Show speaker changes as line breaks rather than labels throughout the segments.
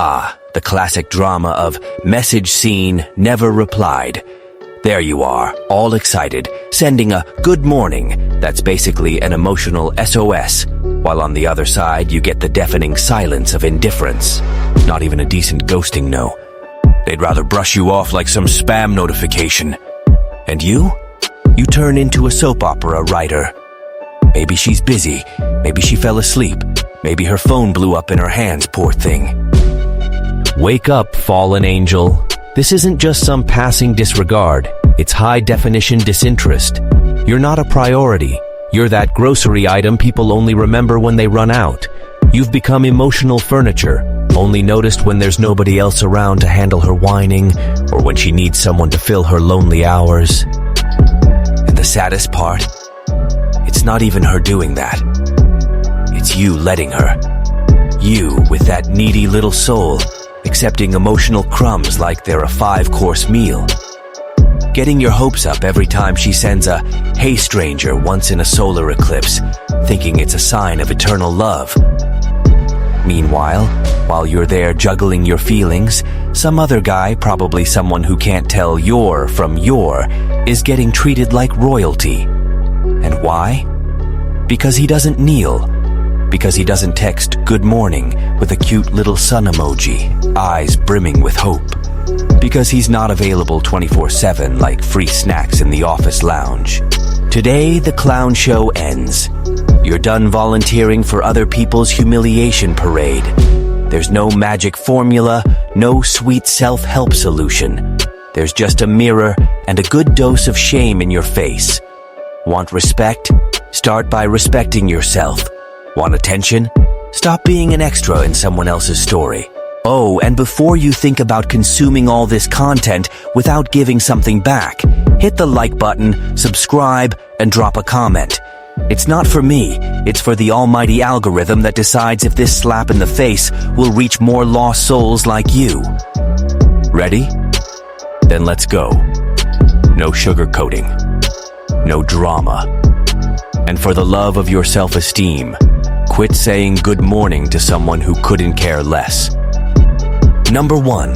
Ah, the classic drama of message seen, never replied. There you are, all excited, sending a good morning that's basically an emotional SOS, while on the other side you get the deafening silence of indifference. Not even a decent ghosting no. They'd rather brush you off like some spam notification. And you? You turn into a soap opera writer. Maybe she's busy, maybe she fell asleep, maybe her phone blew up in her hands, poor thing. Wake up, fallen angel. This isn't just some passing disregard, it's high-definition disinterest. You're not a priority. You're that grocery item people only remember when they run out. You've become emotional furniture, only noticed when there's nobody else around to handle her whining, or when she needs someone to fill her lonely hours. And the saddest part? It's not even her doing that. It's you letting her. You, with that needy little soul, accepting emotional crumbs like they're a 5-course meal. Getting your hopes up every time she sends a "Hey stranger" once in a solar eclipse, thinking it's a sign of eternal love. Meanwhile, while you're there juggling your feelings, some other guy, probably someone who can't tell your from your, is getting treated like royalty. And why? Because he doesn't kneel. Because he doesn't text "good morning" with a cute little sun emoji, eyes brimming with hope. Because he's not available 24/7 like free snacks in the office lounge. Today, the clown show ends. You're done volunteering for other people's humiliation parade. There's no magic formula, no sweet self-help solution. There's just a mirror and a good dose of shame in your face. Want respect? Start by respecting yourself. Want attention? Stop being an extra in someone else's story. Oh, and before you think about consuming all this content without giving something back, hit the like button, subscribe, and drop a comment. It's not for me, it's for the almighty algorithm that decides if this slap in the face will reach more lost souls like you. Ready? Then let's go. No sugarcoating. No drama. And for the love of your self-esteem, quit saying good morning to someone who couldn't care less. Number 1,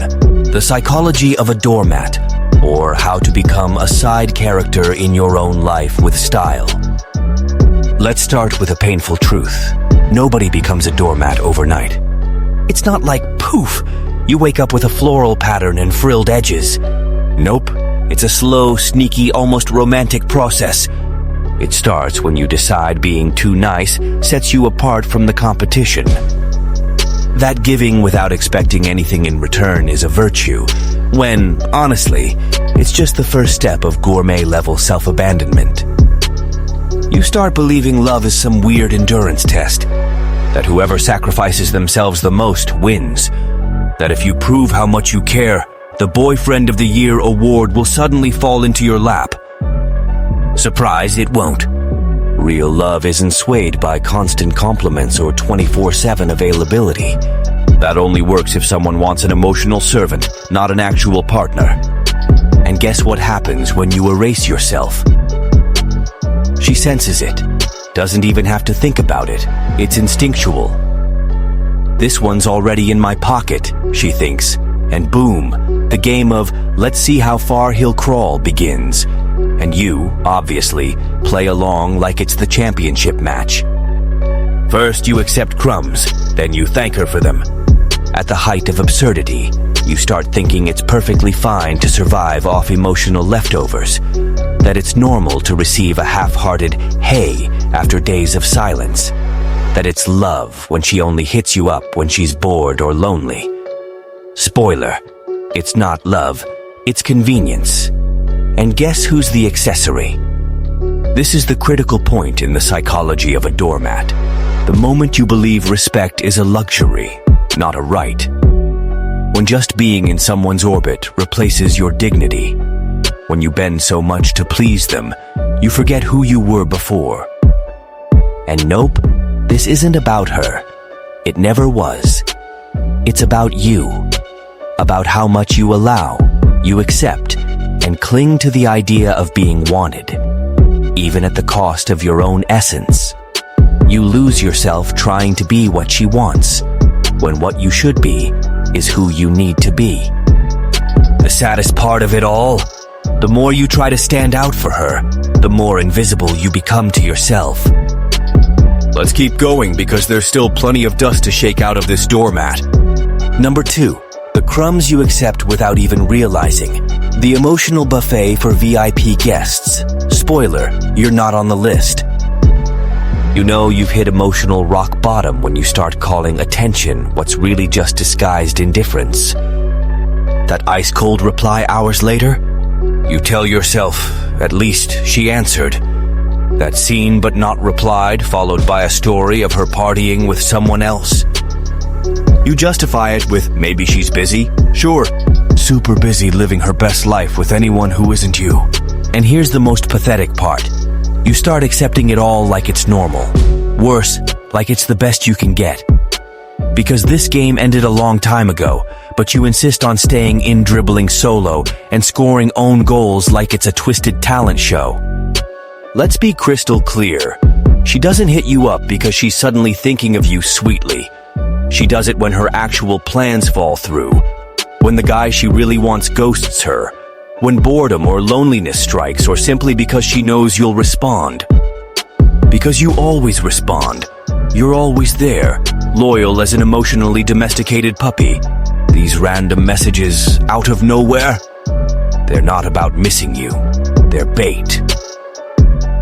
the psychology of a doormat, or how to become a side character in your own life with style. Let's start with a painful truth. Nobody becomes a doormat overnight. It's not like poof, you wake up with a floral pattern and frilled edges. Nope, it's a slow, sneaky, almost romantic process. It starts when you decide being too nice sets you apart from the competition. That giving without expecting anything in return is a virtue, when, honestly, it's just the first step of gourmet-level self-abandonment. You start believing love is some weird endurance test, that whoever sacrifices themselves the most wins, that if you prove how much you care, the Boyfriend of the Year award will suddenly fall into your lap. Surprise, it won't. Real love isn't swayed by constant compliments or 24/7 availability. That only works if someone wants an emotional servant, not an actual partner. And guess what happens when you erase yourself? She senses it. Doesn't even have to think about it. It's instinctual. This one's already in my pocket, she thinks. And boom, the game of let's see how far he'll crawl begins. And you, obviously, play along like it's the championship match. First you accept crumbs, then you thank her for them. At the height of absurdity, you start thinking it's perfectly fine to survive off emotional leftovers, that it's normal to receive a half-hearted "hey" after days of silence, that it's love when she only hits you up when she's bored or lonely. Spoiler, it's not love, it's convenience. And guess who's the accessory? This is the critical point in the psychology of a doormat. The moment you believe respect is a luxury, not a right. When just being in someone's orbit replaces your dignity. When you bend so much to please them, you forget who you were before. And nope, this isn't about her. It never was. It's about you. About how much you allow, you accept, and cling to the idea of being wanted, even at the cost of your own essence. You lose yourself trying to be what she wants, when what you should be is who you need to be. The saddest part of it all? The more you try to stand out for her, the more invisible you become to yourself. Let's keep going because there's still plenty of dust to shake out of this doormat. Number 2. The crumbs you accept without even realizing. The emotional buffet for VIP guests. Spoiler, you're not on the list. You know you've hit emotional rock bottom when you start calling attention what's really just disguised indifference. That ice-cold reply hours later? You tell yourself, at least she answered. That seen but not replied, followed by a story of her partying with someone else. You justify it with maybe she's busy. Sure, super busy living her best life with anyone who isn't you. And here's the most pathetic part. You start accepting it all like it's normal. Worse, like it's the best you can get. Because this game ended a long time ago, but you insist on staying in dribbling solo and scoring own goals like it's a twisted talent show. Let's be crystal clear. She doesn't hit you up because she's suddenly thinking of you sweetly. She does it when her actual plans fall through. When the guy she really wants ghosts her. When boredom or loneliness strikes, or simply because she knows you'll respond. Because you always respond. You're always there, loyal as an emotionally domesticated puppy. These random messages out of nowhere, they're not about missing you. They're bait.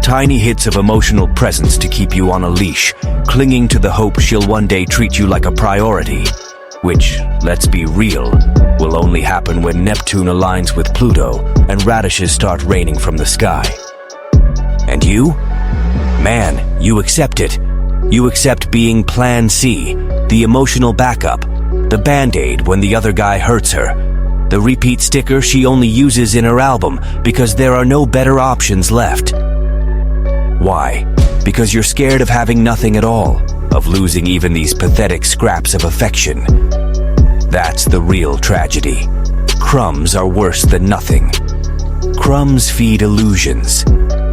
Tiny hits of emotional presence to keep you on a leash, clinging to the hope she'll one day treat you like a priority. Which, let's be real, will only happen when Neptune aligns with Pluto and radishes start raining from the sky. And you? Man, you accept it. You accept being Plan C, the emotional backup, the Band-Aid when the other guy hurts her, the repeat sticker she only uses in her album because there are no better options left. Why? Because you're scared of having nothing at all, of losing even these pathetic scraps of affection. That's the real tragedy. Crumbs are worse than nothing. Crumbs feed illusions.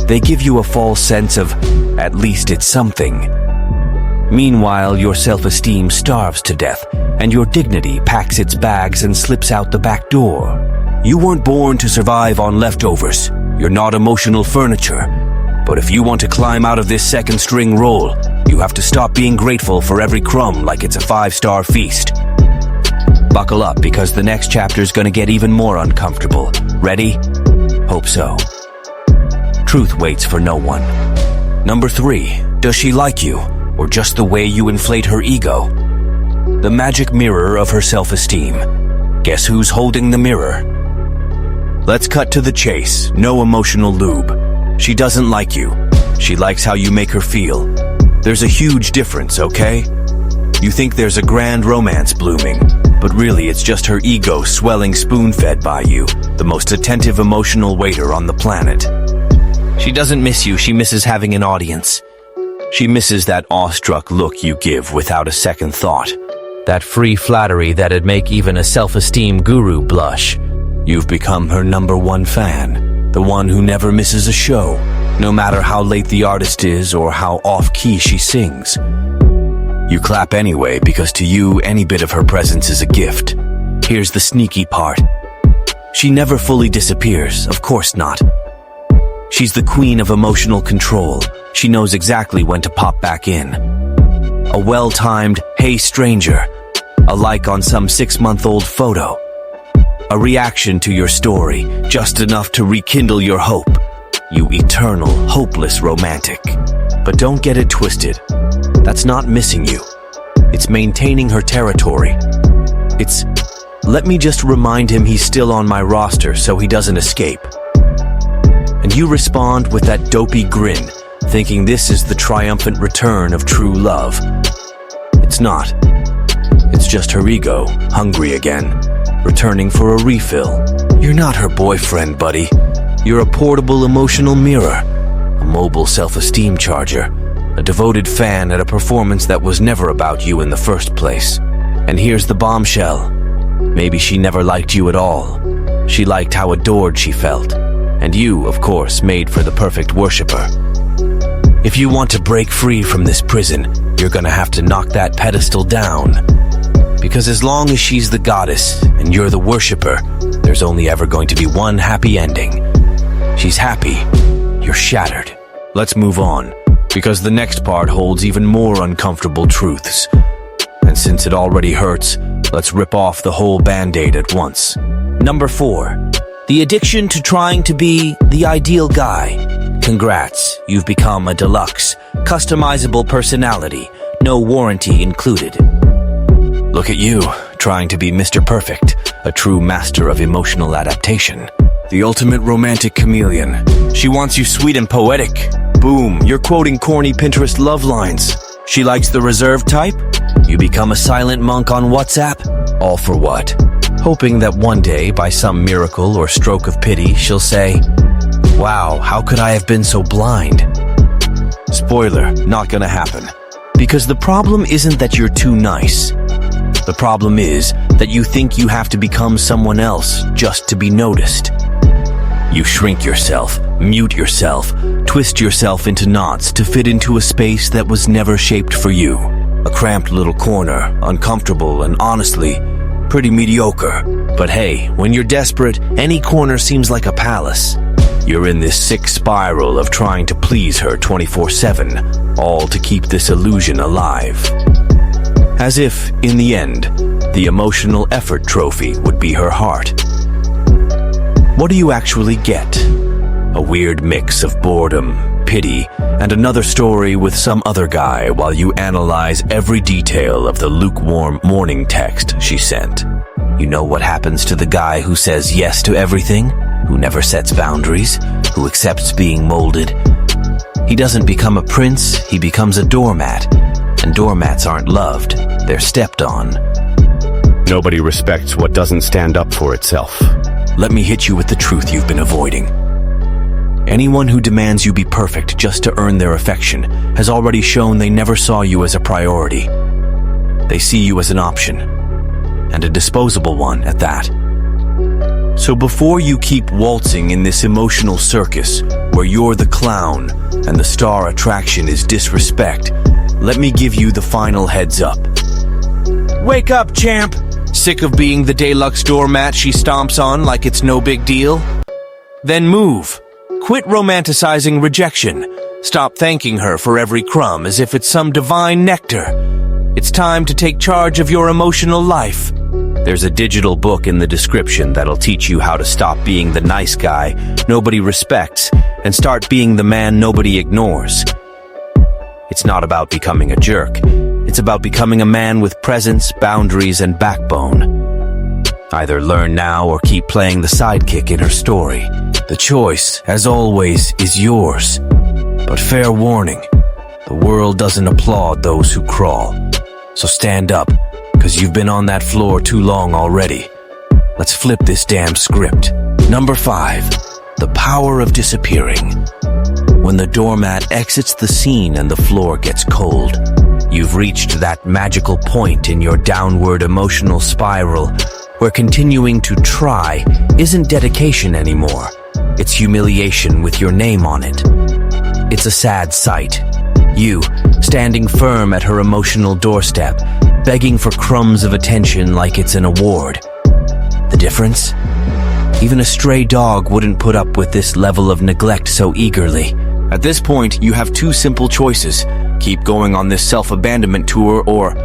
They give you a false sense of, at least it's something. Meanwhile, your self-esteem starves to death, and your dignity packs its bags and slips out the back door. You weren't born to survive on leftovers. You're not emotional furniture. But if you want to climb out of this second-string role, you have to stop being grateful for every crumb like it's a 5-star feast. Buckle up, because the next chapter's gonna get even more uncomfortable. Ready? Hope so. Truth waits for no one. Number 3, does she like you, or just the way you inflate her ego? The magic mirror of her self-esteem. Guess who's holding the mirror? Let's cut to the chase. No emotional lube. She doesn't like you. She likes how you make her feel. There's a huge difference, okay? You think there's a grand romance blooming, but really it's just her ego swelling spoon-fed by you, the most attentive emotional waiter on the planet. She doesn't miss you, she misses having an audience. She misses that awestruck look you give without a second thought. That free flattery that'd make even a self-esteem guru blush. You've become her number 1 fan. The one who never misses a show, no matter how late the artist is or how off-key she sings. You clap anyway because to you, any bit of her presence is a gift. Here's the sneaky part. She never fully disappears, of course not. She's the queen of emotional control. She knows exactly when to pop back in. A well-timed, "Hey stranger," a like on some 6-month-old photo. A reaction to your story, just enough to rekindle your hope. You eternal, hopeless romantic. But don't get it twisted. That's not missing you. It's maintaining her territory. It's, let me just remind him he's still on my roster so he doesn't escape. And you respond with that dopey grin, thinking this is the triumphant return of true love. It's not. It's just her ego, hungry again. Returning for a refill. You're not her boyfriend, buddy. You're a portable emotional mirror, a mobile self-esteem charger, a devoted fan at a performance that was never about you in the first place. And here's the bombshell. Maybe she never liked you at all. She liked how adored she felt. And you, of course, made for the perfect worshiper. If you want to break free from this prison, you're gonna have to knock that pedestal down. Because as long as she's the goddess and you're the worshiper, there's only ever going to be one happy ending. She's happy, you're shattered. Let's move on, because the next part holds even more uncomfortable truths. And since it already hurts, let's rip off the whole band-aid at once. Number 4. The addiction to trying to be the ideal guy. Congrats, you've become a deluxe, customizable personality, no warranty included. Look at you, trying to be Mr. Perfect, a true master of emotional adaptation. The ultimate romantic chameleon. She wants you sweet and poetic. Boom, you're quoting corny Pinterest love lines. She likes the reserved type? You become a silent monk on WhatsApp? All for what? Hoping that one day, by some miracle or stroke of pity, she'll say, "Wow, how could I have been so blind?" Spoiler, not gonna happen. Because the problem isn't that you're too nice. The problem is that you think you have to become someone else just to be noticed. You shrink yourself, mute yourself, twist yourself into knots to fit into a space that was never shaped for you. A cramped little corner, uncomfortable and honestly, pretty mediocre. But hey, when you're desperate, any corner seems like a palace. You're in this sick spiral of trying to please her 24/7, all to keep this illusion alive. As if, in the end, the emotional effort trophy would be her heart. What do you actually get? A weird mix of boredom, pity, and another story with some other guy while you analyze every detail of the lukewarm morning text she sent. You know what happens to the guy who says yes to everything, who never sets boundaries, who accepts being molded. He doesn't become a prince, he becomes a doormat. And doormats aren't loved, they're stepped on.
Nobody respects what doesn't stand up for itself.
Let me hit you with the truth you've been avoiding. Anyone who demands you be perfect just to earn their affection has already shown they never saw you as a priority. They see you as an option, and a disposable one at that. So before you keep waltzing in this emotional circus where you're the clown and the star attraction is disrespect, let me give you the final heads up. Wake up, champ! Sick of being the deluxe doormat she stomps on like it's no big deal? Then move. Quit romanticizing rejection. Stop thanking her for every crumb as if it's some divine nectar. It's time to take charge of your emotional life. There's a digital book in the description that'll teach you how to stop being the nice guy nobody respects and start being the man nobody ignores. It's not about becoming a jerk. It's about becoming a man with presence, boundaries, and backbone. Either learn now or keep playing the sidekick in her story. The choice, as always, is yours. But fair warning, the world doesn't applaud those who crawl. So stand up, because you've been on that floor too long already. Let's flip this damn script. Number 5, the power of disappearing. When the doormat exits the scene and the floor gets cold, you've reached that magical point in your downward emotional spiral where continuing to try isn't dedication anymore. It's humiliation with your name on it. It's a sad sight. You, standing firm at her emotional doorstep, begging for crumbs of attention like it's an award. The difference? Even a stray dog wouldn't put up with this level of neglect so eagerly. At this point, you have 2 simple choices. Keep going on this self-abandonment tour or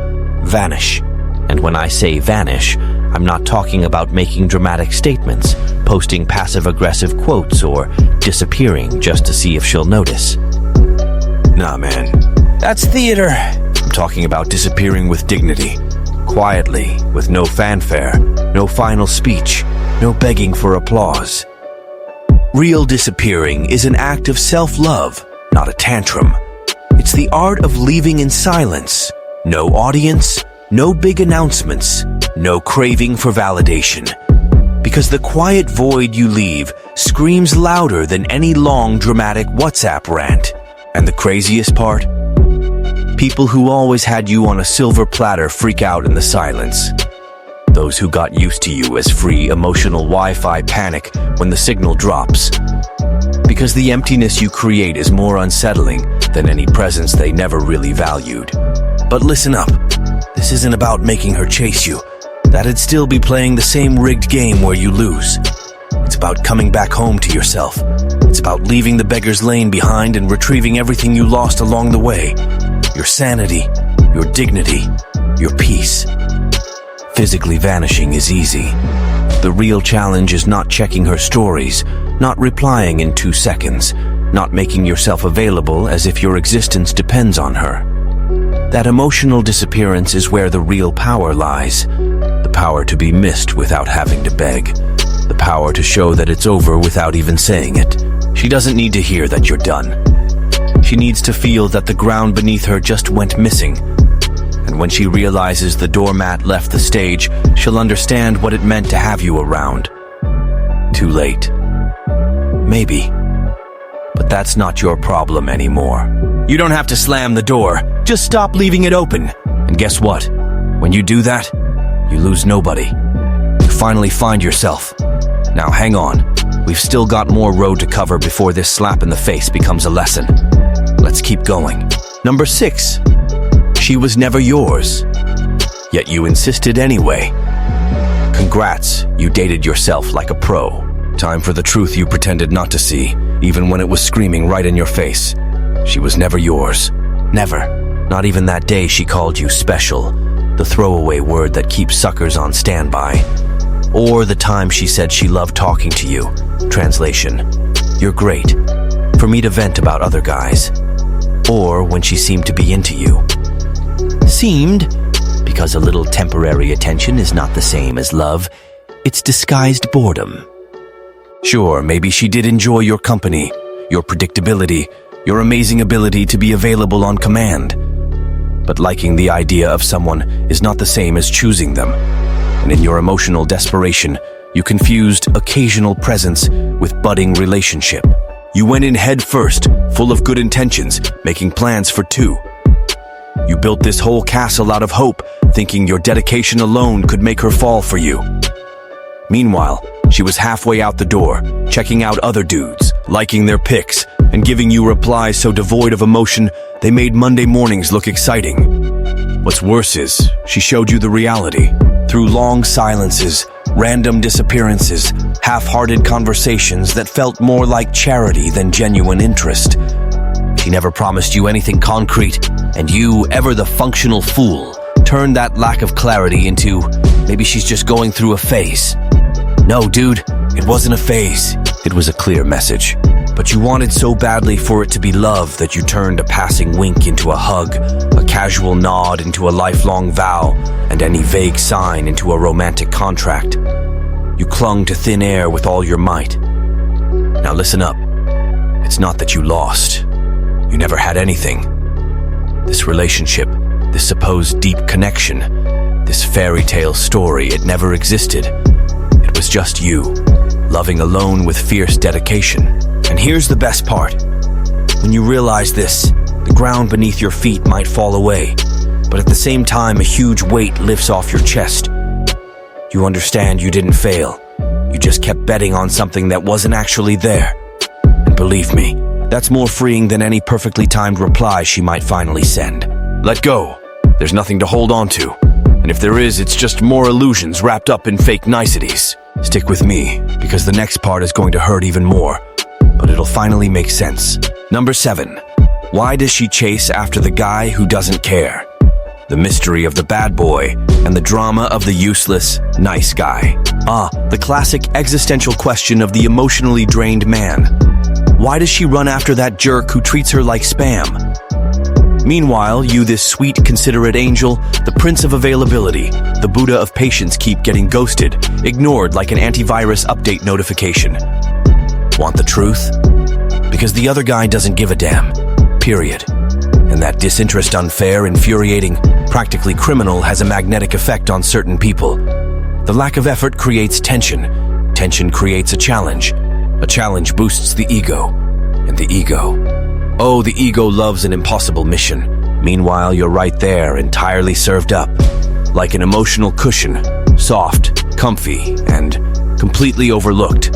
vanish. And when I say vanish, I'm not talking about making dramatic statements, posting passive-aggressive quotes, or disappearing just to see if she'll notice. Nah, man. That's theater. I'm talking about disappearing with dignity. Quietly, with no fanfare, no final speech, no begging for applause. Real disappearing is an act of self-love, not a tantrum. It's the art of leaving in silence. No audience, no big announcements, no craving for validation. Because the quiet void you leave screams louder than any long, dramatic WhatsApp rant. And the craziest part? People who always had you on a silver platter freak out in the silence. Those who got used to you as free emotional Wi-Fi panic when the signal drops. Because the emptiness you create is more unsettling than any presence they never really valued. But listen up, This isn't about making her chase you. That'd still be playing the same rigged game where you lose. It's about coming back home to yourself. It's about leaving the beggar's lane behind and retrieving everything you lost along the way. Your sanity, your dignity, your peace. Physically vanishing is easy. The real challenge is not checking her stories, not replying in 2 seconds, not making yourself available as if your existence depends on her. That emotional disappearance is where the real power lies. The power to be missed without having to beg. The power to show that it's over without even saying it. She doesn't need to hear that you're done. She needs to feel that the ground beneath her just went missing. And when she realizes the doormat left the stage, she'll understand what it meant to have you around. Too late. Maybe. But that's not your problem anymore. You don't have to slam the door. Just stop leaving it open. And guess what? When you do that, you lose nobody. You finally find yourself. Now hang on. We've still got more road to cover before this slap in the face becomes a lesson. Let's keep going. Number 6. She was never yours. Yet you insisted anyway. Congrats, you dated yourself like a pro. Time for the truth you pretended not to see, even when it was screaming right in your face. She was never yours. Never. Not even that day she called you special, the throwaway word that keeps suckers on standby. Or the time she said she loved talking to you. Translation: you're great. For me to vent about other guys. Or when she seemed to be into you. Seemed, because a little temporary attention is not the same as love. It's disguised boredom. Sure, maybe she did enjoy your company, your predictability, your amazing ability to be available on command. But liking the idea of someone is not the same as choosing them. And in your emotional desperation, you confused occasional presence with budding relationship. You went in head first, full of good intentions, making plans for 2. You built this whole castle out of hope, thinking your dedication alone could make her fall for you. Meanwhile, she was halfway out the door, checking out other dudes, liking their pics, and giving you replies so devoid of emotion they made Monday mornings look exciting. What's worse is, she showed you the reality. Through long silences, random disappearances, half-hearted conversations that felt more like charity than genuine interest. She never promised you anything concrete, and you, ever the functional fool, turned that lack of clarity into, maybe she's just going through a phase. No, dude, it wasn't a phase. It was a clear message. But you wanted so badly for it to be love that you turned a passing wink into a hug, a casual nod into a lifelong vow, and any vague sign into a romantic contract. You clung to thin air with all your might. Now listen up. It's not that you lost. You never had anything. This relationship, this supposed deep connection, this fairy tale story, it never existed. It was just you, loving alone with fierce dedication. And here's the best part. When you realize this, the ground beneath your feet might fall away, but at the same time a huge weight lifts off your chest. You understand you didn't fail. You just kept betting on something that wasn't actually there. And believe me, that's more freeing than any perfectly timed reply she might finally send. Let go. There's nothing to hold on to. And if there is, it's just more illusions wrapped up in fake niceties. Stick with me, because the next part is going to hurt even more. But it'll finally make sense. Number 7. Why does she chase after the guy who doesn't care? The mystery of the bad boy and the drama of the useless, nice guy. The classic existential question of the emotionally drained man. Why does she run after that jerk who treats her like spam? Meanwhile, you, this sweet, considerate angel, the prince of availability, the Buddha of patience, keep getting ghosted, ignored like an antivirus update notification. Want the truth? Because the other guy doesn't give a damn. Period. And that disinterest, unfair, infuriating, practically criminal, has a magnetic effect on certain people. The lack of effort creates tension. Tension creates a challenge. A challenge boosts the ego. And the ego loves an impossible mission. Meanwhile, you're right there, entirely served up. Like an emotional cushion, soft, comfy, and completely overlooked.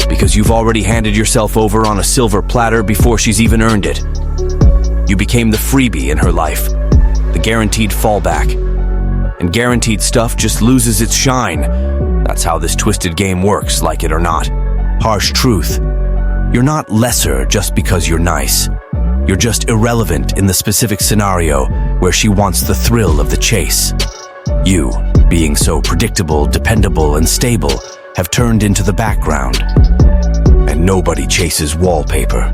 Because you've already handed yourself over on a silver platter before she's even earned it. You became the freebie in her life. the guaranteed fallback. And guaranteed stuff just loses its shine. That's how this twisted game works, like it or not. Harsh truth. You're not lesser just because you're nice. You're just irrelevant in the specific scenario where she wants the thrill of the chase. You, being so predictable, dependable, and stable, have turned into the background. And nobody chases wallpaper.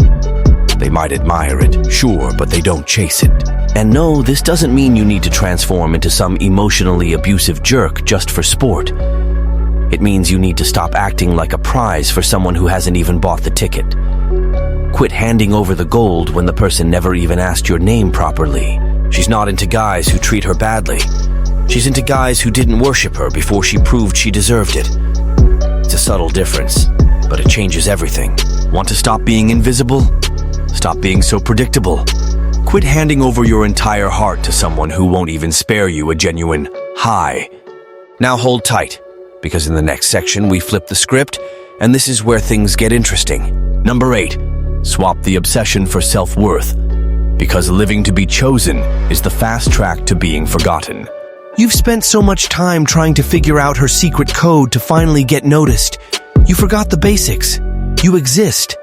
They might admire it, sure, but they don't chase it. And no, this doesn't mean you need to transform into some emotionally abusive jerk just for sport. It means you need to stop acting like a prize for someone who hasn't even bought the ticket. Quit handing over the gold when the person never even asked your name properly. She's not into guys who treat her badly. She's into guys who didn't worship her before she proved she deserved it. It's a subtle difference, but it changes everything. Want to stop being invisible? Stop being so predictable. Quit handing over your entire heart to someone who won't even spare you a genuine hi. Now hold tight, because in the next section we flip the script, and this is where things get interesting. Number 8, swap the obsession for self-worth, because living to be chosen is the fast track to being forgotten. You've spent so much time trying to figure out her secret code to finally get noticed. You forgot the basics. You exist.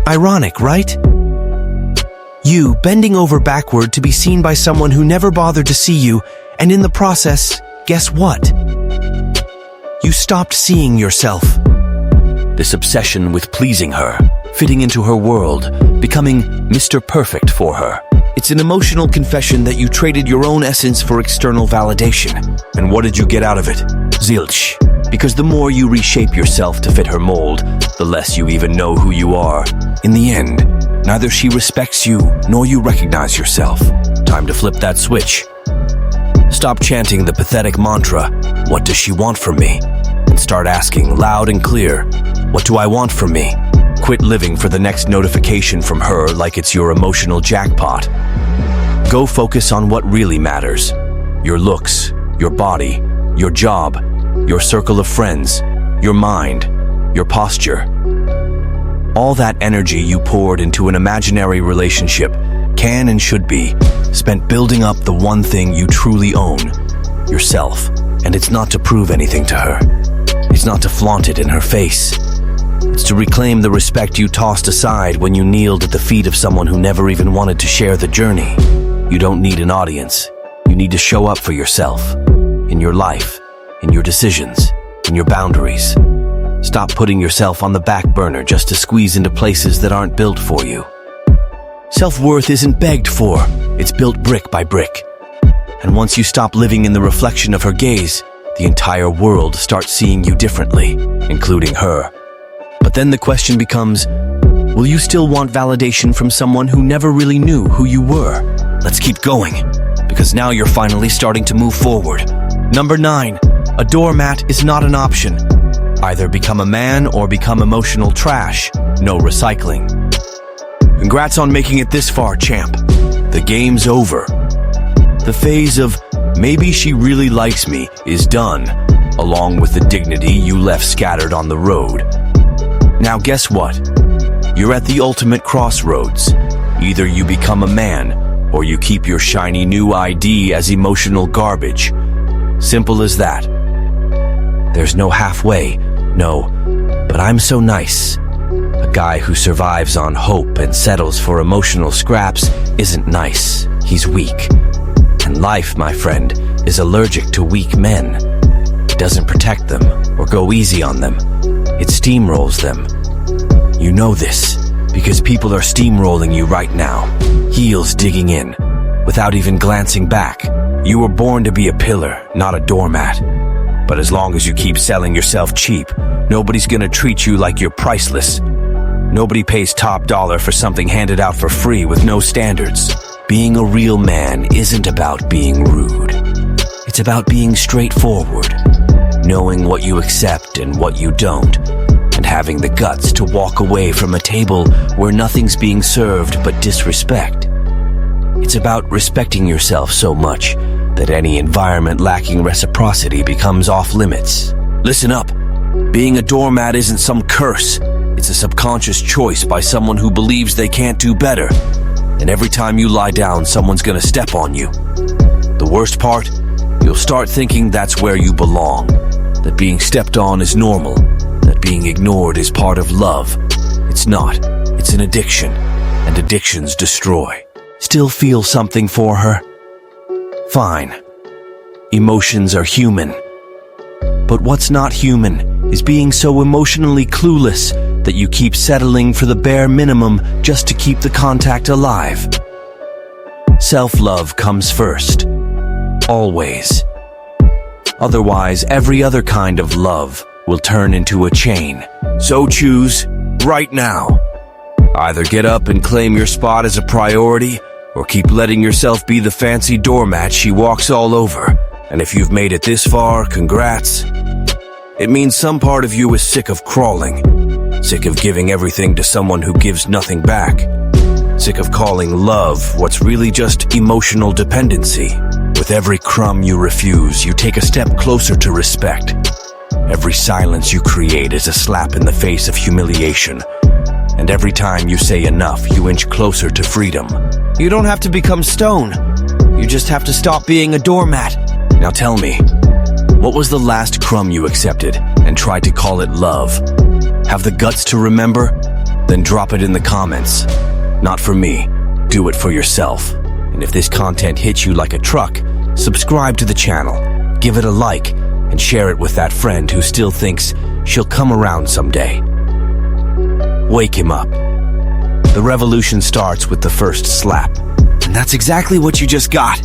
Ironic, right? You bending over backward to be seen by someone who never bothered to see you, and in the process, guess what? You stopped seeing yourself. This obsession with pleasing her, fitting into her world, becoming Mr. Perfect for her. It's an emotional confession that you traded your own essence for external validation. And what did you get out of it? Zilch. Because the more you reshape yourself to fit her mold, the less you even know who you are. In the end, neither she respects you, nor you recognize yourself. Time to flip that switch. Stop chanting the pathetic mantra, "What does she want from me?" and start asking loud and clear, "What do I want from me?" Quit living for the next notification from her like it's your emotional jackpot. Go focus on what really matters. Your looks, your body, your job, your circle of friends, your mind, your posture. All that energy you poured into an imaginary relationship can and should be spent building up the one thing you truly own, yourself. And it's not to prove anything to her. It's not to flaunt it in her face. It's to reclaim the respect you tossed aside when you kneeled at the feet of someone who never even wanted to share the journey. You don't need an audience. You need to show up for yourself, in your life, in your decisions, in your boundaries. Stop putting yourself on the back burner just to squeeze into places that aren't built for you. Self-worth isn't begged for, it's built brick by brick. And once you stop living in the reflection of her gaze, the entire world starts seeing you differently, including her. But then the question becomes, will you still want validation from someone who never really knew who you were? Let's keep going, because now you're finally starting to move forward. Number 9, a doormat is not an option. Either become a man or become emotional trash. No recycling. Congrats on making it this far, champ. The game's over. The phase of maybe she really likes me is done, along with the dignity you left scattered on the road. Now guess what? You're at the ultimate crossroads. Either you become a man, or you keep your shiny new ID as emotional garbage. Simple as that. There's no halfway, no, but I'm so nice. A guy who survives on hope and settles for emotional scraps isn't nice, he's weak. And life, my friend, is allergic to weak men. It doesn't protect them or go easy on them. It steamrolls them. You know this, because people are steamrolling you right now, heels digging in, without even glancing back. You were born to be a pillar, not a doormat. But as long as you keep selling yourself cheap, nobody's gonna treat you like you're priceless. Nobody pays top dollar for something handed out for free with no standards. Being a real man isn't about being rude. It's about being straightforward, knowing what you accept and what you don't, and having the guts to walk away from a table where nothing's being served but disrespect. It's about respecting yourself so much that any environment lacking reciprocity becomes off limits. Listen up. Being a doormat isn't some curse. It's a subconscious choice by someone who believes they can't do better. And every time you lie down, someone's gonna step on you. The worst part? You'll start thinking that's where you belong, that being stepped on is normal, that being ignored is part of love. It's not. It's an addiction, and addictions destroy. Still feel something for her? Fine. Emotions are human. But what's not human is being so emotionally clueless that you keep settling for the bare minimum just to keep the contact alive. Self-love comes first. Always. Otherwise, every other kind of love will turn into a chain. So choose right now. Either get up and claim your spot as a priority, or keep letting yourself be the fancy doormat she walks all over. And if you've made it this far, congrats. It means some part of you is sick of crawling, sick of giving everything to someone who gives nothing back, sick of calling love what's really just emotional dependency. With every crumb you refuse, you take a step closer to respect. Every silence you create is a slap in the face of humiliation. And every time you say enough, you inch closer to freedom. You don't have to become stone. You just have to stop being a doormat. Now tell me, what was the last crumb you accepted and tried to call it love? Have the guts to remember? Then drop it in the comments. Not for me. Do it for yourself. And if this content hits you like a truck, subscribe to the channel, give it a like, and share it with that friend who still thinks she'll come around someday. Wake him up. The revolution starts with the first slap. And that's exactly what you just got.